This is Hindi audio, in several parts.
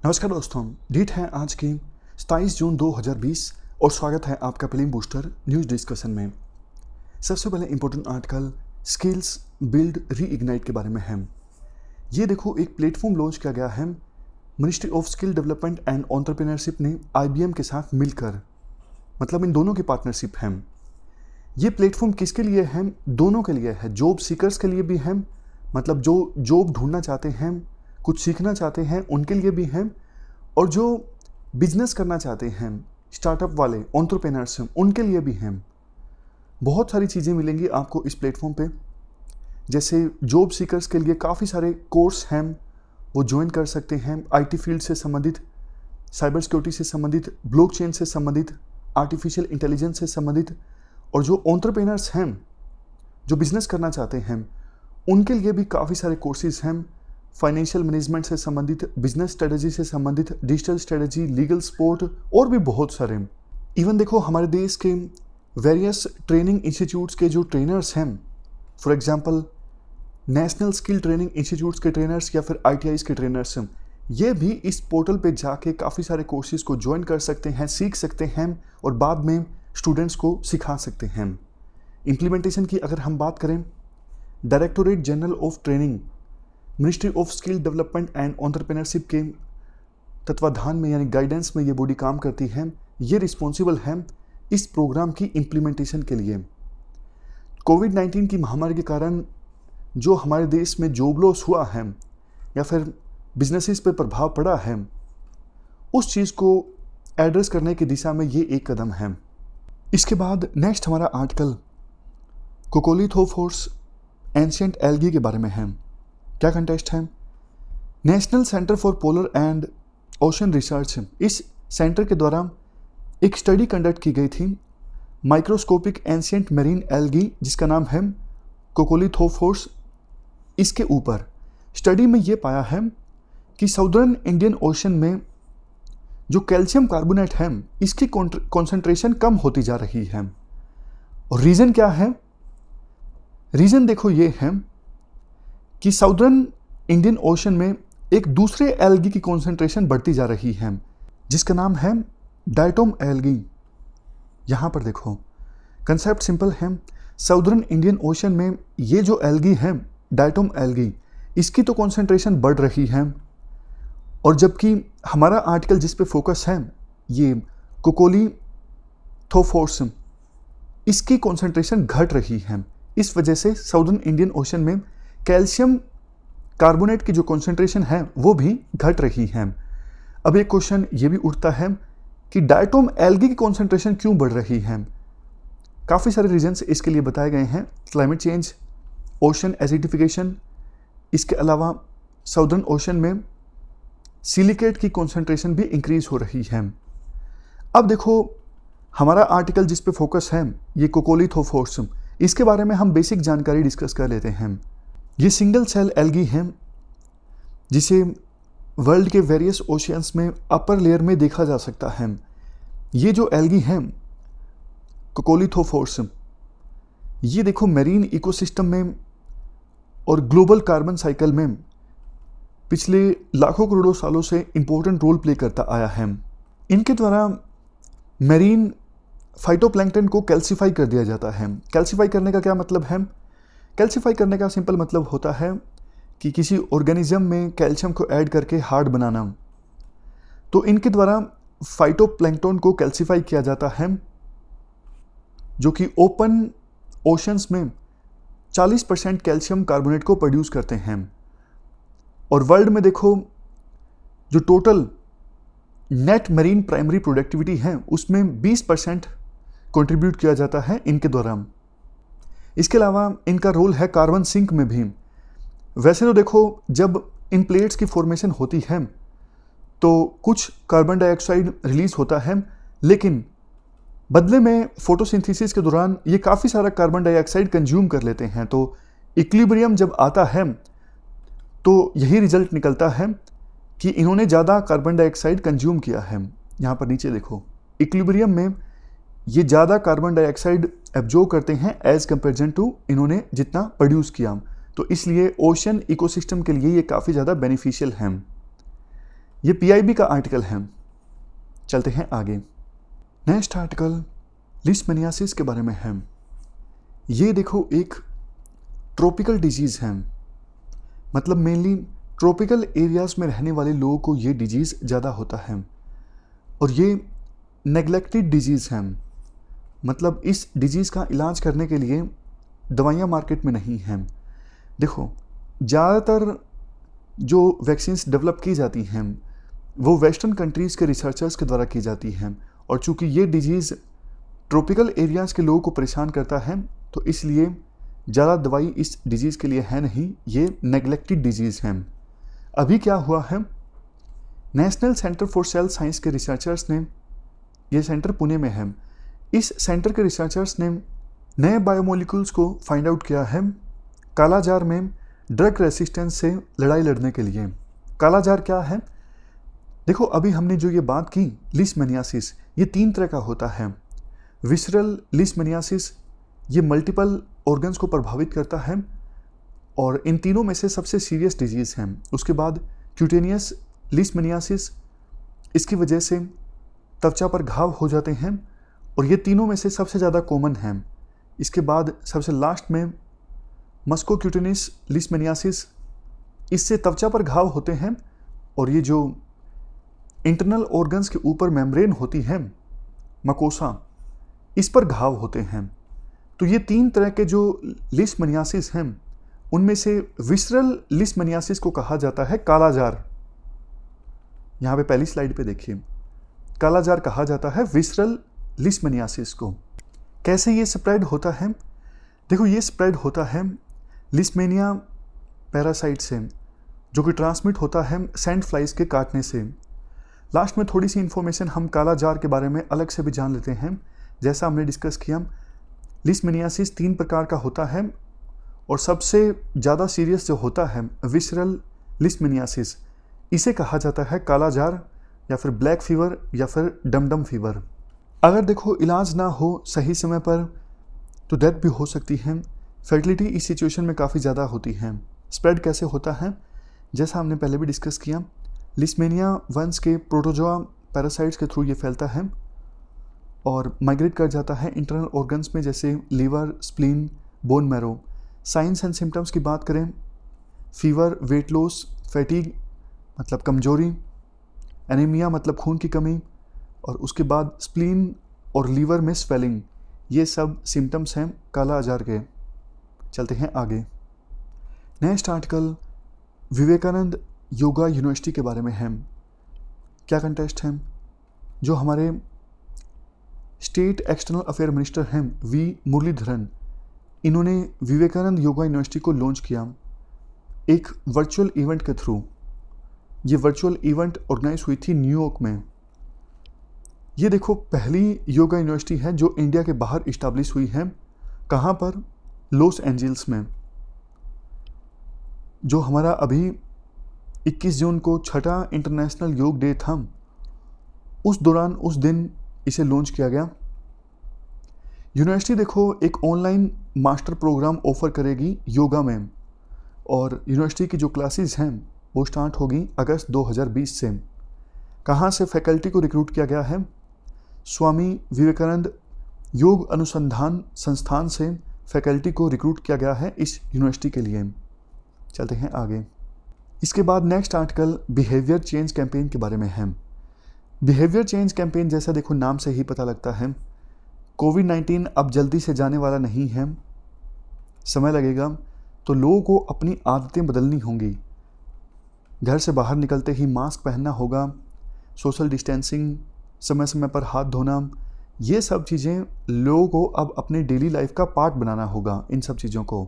नमस्कार दोस्तों, डेट है आज की 27 जून 2020 और स्वागत है आपका प्रीलिम बूस्टर न्यूज़ डिस्कशन में। सबसे पहले important article skills build reignite के बारे में है। ये देखो एक प्लेटफॉर्म लॉन्च किया गया है ministry of skill development and entrepreneurship ने IBM के साथ मिलकर, मतलब इन दोनों की पार्टनरशिप है। ये प्लेटफॉर्म किसके लिए है? दोनों के लिए है। जॉब सीकर्स के लिए भी है, मतलब जो जॉब ढूंढना चाहते हैं, कुछ सीखना चाहते हैं, उनके लिए भी हैं, और जो बिजनेस करना चाहते हैं, स्टार्टअप वाले एंटरप्रेन्योर्स हैं, उनके लिए भी हैं। बहुत सारी चीज़ें मिलेंगी आपको इस प्लेटफॉर्म पे। जैसे जॉब सीकर्स के लिए काफ़ी सारे कोर्स हैं, वो ज्वाइन कर सकते हैं। IT फील्ड से संबंधित, साइबर सिक्योरिटी से संबंधित, ब्लॉकचेन से संबंधित, आर्टिफिशियल इंटेलिजेंस से संबंधित, और जो एंटरप्रेन्योर्स हैं, जो बिजनेस करना चाहते हैं, उनके लिए भी काफ़ी सारे कोर्सेज हैं। फाइनेंशियल मैनेजमेंट से संबंधित, बिजनेस स्ट्रेटजी से संबंधित, डिजिटल स्ट्रेटजी, लीगल सपोर्ट और भी बहुत सारे। इवन देखो हमारे देश के वेरियस ट्रेनिंग इंस्टीट्यूट्स के जो ट्रेनर्स हैं, for example national skill training institutes के ट्रेनर्स या फिर ITIs के ट्रेनर्स हैं, ये भी इस पोर्टल पे जाके काफ़ी सारे कोर्सेज को ज्वाइन कर सकते हैं, सीख सकते हैं और बाद में स्टूडेंट्स को सिखा सकते हैं। इम्प्लीमेंटेशन की अगर हम बात करें, directorate general of training ministry of skill development and entrepreneurship के तत्वाधान में यानी गाइडेंस में ये बॉडी काम करती है। ये रिस्पॉन्सिबल है इस प्रोग्राम की इम्प्लीमेंटेशन के लिए। कोविड-19 की महामारी के कारण जो हमारे देश में जॉब लॉस हुआ है या फिर बिजनेसेस पे प्रभाव पड़ा है, उस चीज़ को एड्रेस करने की दिशा में ये एक कदम है। इसके बाद नेक्स्ट हमारा आर्टिकल कोकोलीथोफोर्स एंशिएंट एल्गी के बारे में है। क्या कंटेस्ट है? National centre for polar and ocean research, इस सेंटर के द्वारा एक स्टडी कंडक्ट की गई थी माइक्रोस्कोपिक एंशिएंट मेरीन एल्गी, जिसका नाम है कोकोलीथोफोर्स। इसके ऊपर स्टडी में ये पाया है कि साउदर्न इंडियन ओशन में जो कैल्शियम कार्बोनेट है, इसकी कॉन्सेंट्रेशन कम होती जा रही है। और रीज़न क्या है? रीज़न देखो ये है कि साउदर्न इंडियन ओशन में एक दूसरे एल्गी की कॉन्सेंट्रेशन बढ़ती जा रही है, जिसका नाम है डायटोम एल्गी। यहाँ पर देखो कंसेप्ट सिंपल है। साउदर्न इंडियन ओशन में ये जो एल्गी है, डायटोम एल्गी, इसकी तो कॉन्सेंट्रेशन बढ़ रही है, और जबकि हमारा आर्टिकल जिस पे फोकस है ये कोकोलीथोफोर्स, इसकी कॉन्सेंट्रेशन घट रही है। इस वजह से साउदर्न इंडियन ओशन में कैल्शियम कार्बोनेट की जो कॉन्सेंट्रेशन है वो भी घट रही है। अब एक क्वेश्चन ये भी उठता है कि डायटोम एल्गी की कॉन्सेंट्रेशन क्यों बढ़ रही है? काफ़ी सारे रीजंस इसके लिए बताए गए हैं। क्लाइमेट चेंज, ओशन एसिडिफिकेशन, इसके अलावा साउदर्न ओशन में सिलिकेट की कॉन्सेंट्रेशन भी इंक्रीज हो रही है। अब देखो हमारा आर्टिकल जिस पे फोकस है ये कोकोलीथोफोर्स, इसके बारे में हम बेसिक जानकारी डिस्कस कर लेते हैं। ये सिंगल सेल एल्गी है जिसे वर्ल्ड के वेरियस ओशियंस में अपर लेयर में देखा जा सकता है। ये जो एल्गी है कोकोलीथोफोर्स, ये देखो मेरीन इकोसिस्टम में और ग्लोबल कार्बन साइकिल में पिछले लाखों करोड़ों सालों से इंपॉर्टेंट रोल प्ले करता आया है। इनके द्वारा मेरीन फाइटोप्लैंक्टन को कैल्सीफाई कर दिया जाता है। कैल्सीफाई करने का क्या मतलब है? कैल्सीफाई करने का सिंपल मतलब होता है कि किसी ऑर्गेनिज्म में कैल्शियम को ऐड करके हार्ड बनाना। तो इनके द्वारा फाइटोप्लैंक्टन को कैल्सीफाई किया जाता है, जो कि ओपन ओशंस में 40% कैल्शियम कार्बोनेट को प्रोड्यूस करते हैं। और वर्ल्ड में देखो जो total net marine primary productivity है उसमें 20% कंट्रीब्यूट किया जाता है इनके द्वारा। इसके अलावा इनका रोल है कार्बन सिंक में भी। वैसे तो देखो जब इन प्लेट्स की फॉर्मेशन होती है तो कुछ कार्बन डाइऑक्साइड रिलीज होता है, लेकिन बदले में फोटोसिंथेसिस के दौरान ये काफ़ी सारा कार्बन डाइऑक्साइड कंज्यूम कर लेते हैं। तो इक्विलिब्रियम जब आता है तो यही रिजल्ट निकलता है कि इन्होंने ज़्यादा कार्बन डाइऑक्साइड कंज्यूम किया है। यहाँ पर नीचे देखो इक्विलिब्रियम में ये ज़्यादा कार्बन डाइऑक्साइड एब्जॉर्ब करते हैं एज कंपेरिजन टू इन्होंने जितना प्रोड्यूस किया। तो इसलिए ओशन इकोसिस्टम के लिए ये काफ़ी ज़्यादा बेनिफिशियल है। ये पीआईबी का आर्टिकल है। चलते हैं आगे। नेक्स्ट आर्टिकल लीशमैनियासिस के बारे में है। ये देखो एक ट्रॉपिकल डिजीज़ है, मतलब मेनली ट्रॉपिकल एरियाज़ में रहने वाले लोगों को ये डिजीज़ ज़्यादा होता है और ये नेग्लेक्टेड डिजीज़ है। मतलब इस डिजीज़ का इलाज करने के लिए दवाइयाँ मार्केट में नहीं हैं। देखो, ज़्यादातर जो वैक्सीन्स डेवलप की जाती हैं वो वेस्टर्न कंट्रीज़ के रिसर्चर्स के द्वारा की जाती हैं, और चूँकि ये डिजीज़ ट्रॉपिकल एरियाज़ के लोगों को परेशान करता है तो इसलिए ज़्यादा दवाई इस डिजीज़ के लिए है नहीं, ये नेग्लेक्टेड डिजीज़ है। अभी क्या हुआ है, national centre for sale science के रिसर्चर्स ने, ये सेंटर पुणे में है, इस सेंटर के रिसर्चर्स ने नए बायोमोलिक्यूल्स को फाइंड आउट किया है कालाजार में ड्रग रेसिस्टेंस से लड़ाई लड़ने के लिए। कालाजार क्या है? देखो, अभी हमने जो ये बात की लीशमैनियासिस, ये 3 तरह का होता है। विसरल लीशमैनियासिस, ये मल्टीपल ऑर्गन्स को प्रभावित करता है और इन तीनों में से सबसे सीरियस डिजीज़ है। उसके बाद क्यूटेनियस लीशमैनियासिस, इसकी वजह से त्वचा पर घाव हो जाते हैं और ये तीनों में से सबसे ज़्यादा कॉमन है। इसके बाद सबसे लास्ट में मस्कोक्यूटेनियस लीशमैनियासिस, इससे त्वचा पर घाव होते हैं और ये जो इंटरनल ऑर्गन्स के ऊपर मेम्ब्रेन होती है मकोसा, इस पर घाव होते हैं। तो ये 3 तरह के जो लीशमैनियासिस हैं उनमें से विसरल लीशमैनियासिस को कहा जाता है कालाजार। यहाँ पे पहली स्लाइड पे देखिए, कालाजार कहा जाता है विसरल लीशमैनियासिस को। कैसे ये स्प्रेड होता है? देखो, ये स्प्रेड होता है लीशमैनिया पैरासाइट से, जो कि ट्रांसमिट होता है सैंड फ्लाइज के काटने से। लास्ट में थोड़ी सी इन्फॉर्मेशन हम कालाजार के बारे में अलग से भी जान लेते हैं। जैसा हमने डिस्कस किया, लीशमैनियासिस 3 प्रकार का होता है और सबसे ज़्यादा सीरियस जो होता है विसरल लीशमैनियासिस, इसे कहा जाता है कालाजार या फिर ब्लैक फीवर या फिर डमडम फीवर। अगर देखो इलाज ना हो सही समय पर तो डेथ भी हो सकती है। फर्टिलिटी इस सिचुएशन में काफ़ी ज़्यादा होती है। स्प्रेड कैसे होता है? जैसा हमने पहले भी डिस्कस किया, लीशमैनिया वंश के प्रोटोजोआ पैरासाइट्स के थ्रू ये फैलता है और माइग्रेट कर जाता है इंटरनल ऑर्गन्स में, जैसे liver, spleen, bone marrow. Science and symptoms की बात करें, फीवर, वेट लॉस, फैटीग मतलब कमजोरी, एनीमिया मतलब खून की कमी, और उसके बाद स्प्लीन और लीवर में स्वेलिंग, ये सब सिम्टम्स हैं कालाजार के। चलते हैं आगे। Next article Vivekananda Yoga university के बारे में है। क्या कंटेस्ट है? जो हमारे स्टेट एक्सटर्नल अफेयर मिनिस्टर हैं वी मुरलीधरन, इन्होंने विवेकानंद योगा यूनिवर्सिटी को लॉन्च किया एक वर्चुअल इवेंट के थ्रू। ये वर्चुअल इवेंट ऑर्गेनाइज हुई थी न्यूयॉर्क में। ये देखो पहली योगा यूनिवर्सिटी है जो इंडिया के बाहर इस्टेब्लिश हुई है। कहाँ पर? लॉस एंजल्स में। जो हमारा अभी 21 जून को 6ठा इंटरनेशनल योग डे था, उस दौरान उस दिन इसे लॉन्च किया गया। यूनिवर्सिटी देखो एक ऑनलाइन मास्टर प्रोग्राम ऑफर करेगी योगा में, और यूनिवर्सिटी की जो क्लासेस हैं वो स्टार्ट होगी अगस्त 2020 से। कहाँ से फैकल्टी को रिक्रूट किया गया है? स्वामी विवेकानंद योग अनुसंधान संस्थान से फैकल्टी को रिक्रूट किया गया है इस यूनिवर्सिटी के लिए। चलते हैं आगे। इसके बाद next article behaviour change campaign के बारे में है। बिहेवियर चेंज कैंपेन जैसा देखो नाम से ही पता लगता है, कोविड-19 अब जल्दी से जाने वाला नहीं है, समय लगेगा, तो लोगों को अपनी आदतें बदलनी होंगी। घर से बाहर निकलते ही मास्क पहनना होगा, सोशल डिस्टेंसिंग, समय समय पर हाथ धोना, ये सब चीज़ें लोगों को अब अपने डेली लाइफ का पार्ट बनाना होगा इन सब चीज़ों को।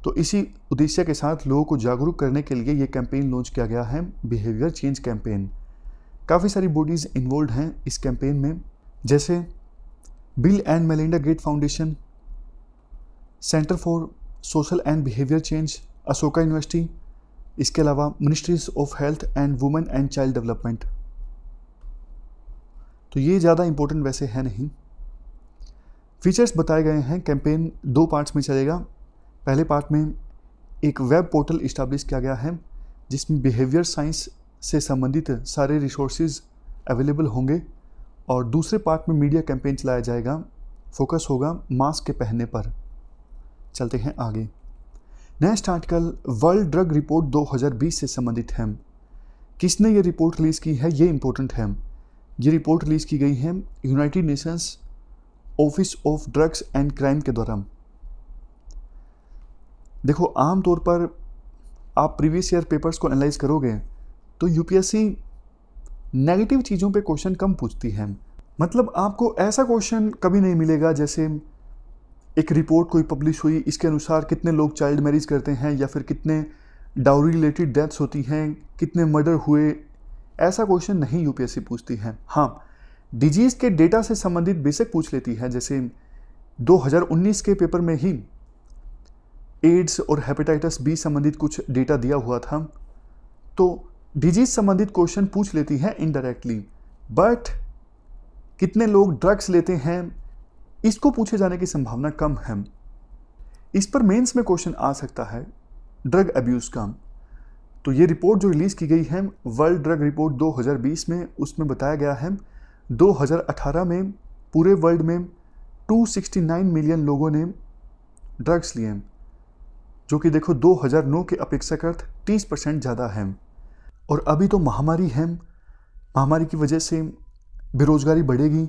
तो इसी उद्देश्य के साथ लोगों को जागरूक करने के लिए ये कैंपेन लॉन्च किया गया है, बिहेवियर चेंज कैंपेन। काफ़ी सारी बॉडीज़ इन्वॉल्व हैं इस कैंपेन में, जैसे Bill and Melinda Gate foundation, centre for social and behaviour change, Ashoka university, इसके अलावा ministries of health and women and child development. तो ये ज़्यादा इंपॉर्टेंट वैसे है नहीं। फीचर्स बताए गए हैं। कैंपेन 2 पार्ट्स में चलेगा। पहले पार्ट में एक वेब पोर्टल इस्टेब्लिश किया गया है जिसमें बिहेवियर साइंस से संबंधित सारे रिसोर्सेज अवेलेबल होंगे और दूसरे पार्ट में मीडिया कैंपेन चलाया जाएगा, फोकस होगा मास्क के पहनने पर। चलते हैं आगे। Next article world drug report 2020 से संबंधित है। किसने ये रिपोर्ट रिलीज़ की है, ये इंपॉर्टेंट है। ये रिपोर्ट रिलीज़ की गई है United Nations office of drugs and crime के द्वारा। देखो, आमतौर पर आप प्रीवियस ईयर पेपर्स को एनालाइज करोगे तो यूपीएससी नेगेटिव चीज़ों पे क्वेश्चन कम पूछती है। मतलब आपको ऐसा क्वेश्चन कभी नहीं मिलेगा जैसे एक रिपोर्ट कोई पब्लिश हुई, इसके अनुसार कितने लोग चाइल्ड मैरिज करते हैं या फिर कितने डाउरी रिलेटेड डेथ्स होती हैं, कितने मर्डर हुए, ऐसा क्वेश्चन नहीं यूपीएससी पूछती है। हाँ, डिजीज़ के डेटा से संबंधित बेसिक पूछ लेती है। जैसे 2019 के पेपर में ही एड्स और हेपेटाइटिस बी संबंधित कुछ डेटा दिया हुआ था, तो डिजीज संबंधित क्वेश्चन पूछ लेती है इनडायरेक्टली। बट कितने लोग ड्रग्स लेते हैं, इसको पूछे जाने की संभावना कम है। इस पर मेंस में क्वेश्चन आ सकता है ड्रग अब्यूज़ का। तो ये रिपोर्ट जो रिलीज़ की गई है वर्ल्ड ड्रग रिपोर्ट 2020 में, उसमें बताया गया है 2018 में पूरे वर्ल्ड में 269 मिलियन लोगों ने ड्रग्स लिए, जो कि देखो 2009 के अपेक्षाकृत 30% ज़्यादा है। और अभी तो महामारी है, महामारी की वजह से बेरोजगारी बढ़ेगी,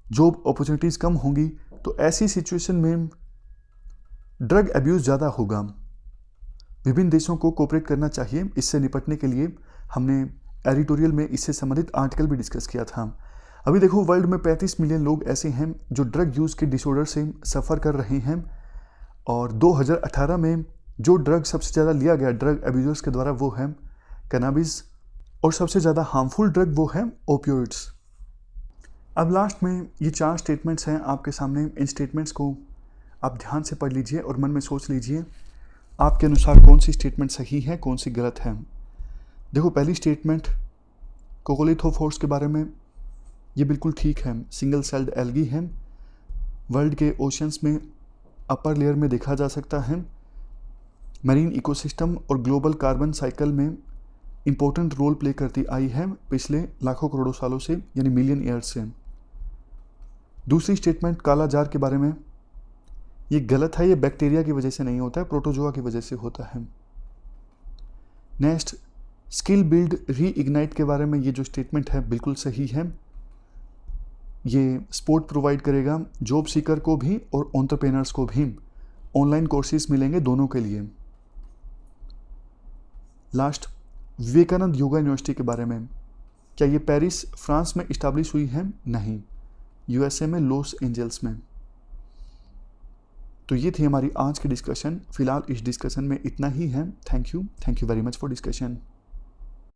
जॉब अपॉर्चुनिटीज़ कम होंगी, तो ऐसी सिचुएशन में ड्रग अब्यूज़ ज़्यादा होगा। विभिन्न देशों को कोऑपरेट करना चाहिए इससे निपटने के लिए। हमने एडिटोरियल में इससे संबंधित आर्टिकल भी डिस्कस किया था। अभी देखो, वर्ल्ड में 35 मिलियन लोग ऐसे हैं जो ड्रग यूज़ के डिसऑर्डर से सफ़र कर रहे हैं। और 2018 में जो ड्रग सबसे ज़्यादा लिया गया ड्रग अब्यूजर्स के द्वारा वो है कैनाबिस, और सबसे ज़्यादा हार्मफुल ड्रग वो है ओपियोइड्स। अब लास्ट में ये 4 स्टेटमेंट्स हैं आपके सामने। इन स्टेटमेंट्स को आप ध्यान से पढ़ लीजिए और मन में सोच लीजिए आपके अनुसार कौन सी स्टेटमेंट सही है, कौन सी गलत है। देखो, पहली स्टेटमेंट कोकोलिथोफोर्स के बारे में, ये बिल्कुल ठीक है। सिंगल सेल्ड एल्गी है, वर्ल्ड के ओशंस में अपर लेयर में देखा जा सकता है। मरीन इकोसिस्टम और ग्लोबल कार्बन साइकिल में इम्पोर्टेंट रोल प्ले करती आई है पिछले लाखों करोड़ों सालों से, यानी मिलियन ईयर्स से। दूसरी स्टेटमेंट काला जार के बारे में, ये गलत है। ये बैक्टीरिया की वजह से नहीं होता है, प्रोटोजोआ की वजह से होता है। नेक्स्ट, स्किल बिल्ड री इग्नाइट के बारे में ये जो स्टेटमेंट है बिल्कुल सही है। ये सपोर्ट प्रोवाइड करेगा जॉब सीकर को भी और एंटरप्रेन्योर्स को भी। ऑनलाइन कोर्सेज मिलेंगे दोनों के लिए। लास्ट, विवेकानंद योगा यूनिवर्सिटी के बारे में, क्या ये पेरिस फ्रांस में इस्टेब्लिश हुई है? नहीं, यूएसए में लॉस एंजल्स में। तो ये थी हमारी आज की डिस्कशन। फिलहाल इस डिस्कशन में इतना ही है। Thank you very much for discussion.